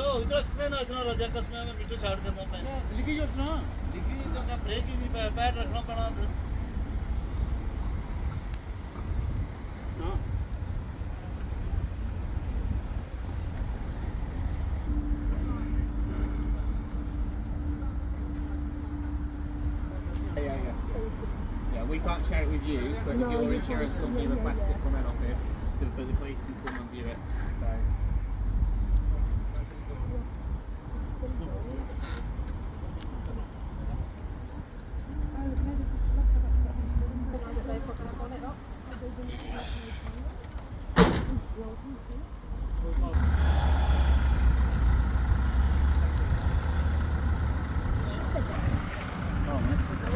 Hello इधर किसने नाचना रजा कसम में मीटर छाड़ देना मैं लिखी जो ना लिखी तो का ब्रेक ही नहीं पैड रखना पड़ा हां Yeah, we can't share it with you, but if your insurance company requests it from head office, the police can come and view it. So.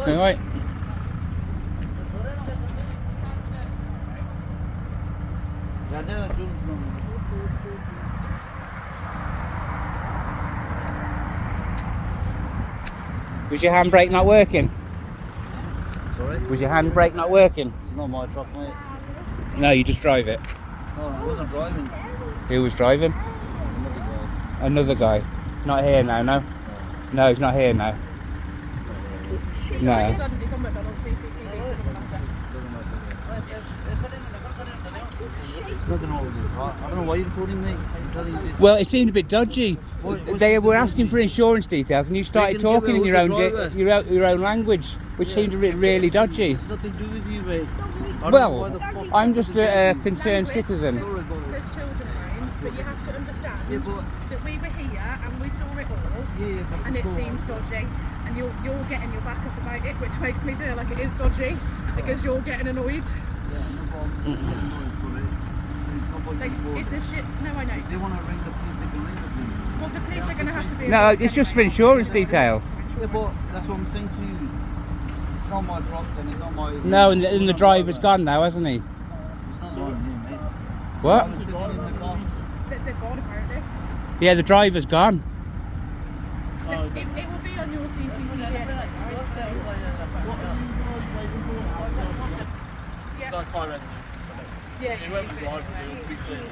All right. राजा जो Was your handbrake not working? Sorry? Was your handbrake not working? It's not my truck, mate. No, you just drive it. No, I wasn't driving. Who was driving? Another guy. Another guy. Not here now, no? No, he's not here now. No. It's on McDonald's CCTV, so it doesn't matter. There's nothing wrong with it. I don't know why you're recording me. I'm telling you this. Well, it seemed a bit dodgy. They were asking for insurance details, and you started They can give talking it in who's your own language, which seemed really dodgy. It's nothing to do with you, mate. I don't know why Well, the fuck I'm you're just a recording me. concerned citizen. There's children around, but you have to understand Yeah, but- that we were here and we saw it all, Yeah, but and it before- seems dodgy, and you're getting your back up about it, which makes me feel like it is dodgy because you're getting annoyed. Yeah, no problem. It's Like it's a shit. No, I know. If they want to ring the police, they can ring the police. Well, the police are going to have to be. No, involved it's just for anyway. insurance details. Yeah, but that's what I'm saying to you. It's not my truck, then it's not my. No, and the driver's gone now, hasn't he? It's not on here, mate. I What? was sitting in the car. They've gone apparently. Yeah, the driver's gone. So it will be on your CCTV anyway, right? So. It's like fire residue. Yeah. He went with driving, it was big thing.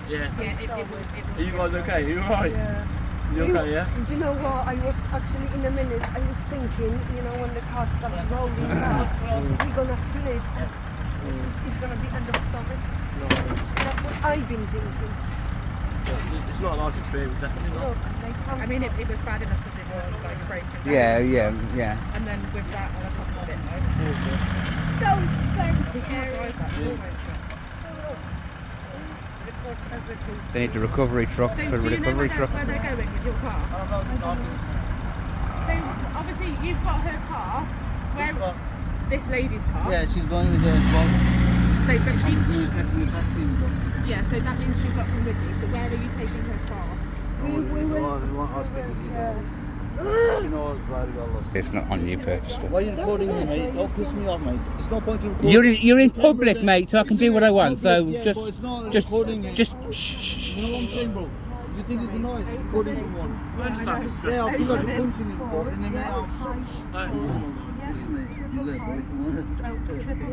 Yeah. Yeah, it was. Are you guys okay? Are you alright? Yeah. You okay, yeah? Do you know what? I was actually in a minute, I was thinking, you know, when the car starts rolling back, we're gonna flip. It's gonna be end of story. That's what I've been thinking. It's not a nice experience, definitely not. Look, they come. I mean, it was bad enough because it was like breaking down. Yeah, and yeah, stuff. yeah. And then with that on top of it, though. Those He fake can't drive that. They need the recovery truck So for do the you know recovery where truck. they're going with your car? So obviously you've got her car. Where? This lady's car. Yeah, she's going with her as well. So, but she. She was getting the taxi and stuff. Yeah. So that means she's not coming with you. So where are you taking her car? we We will. want hospital. Yeah. She knows very well. It's not on you purposely. Why are you recording me, mate? Don't piss me off, mate. It's no point to record. You're in public, mate, so I can do what I want. So Yeah, but it's not just recording, mate. shh. You know what I'm saying, bro? You think it's a noise? Recording someone. I understand it's Yeah, I stressful. feel like punching you, bro. In a minute, I'll... Right. Listen, mate. You let go. Come on.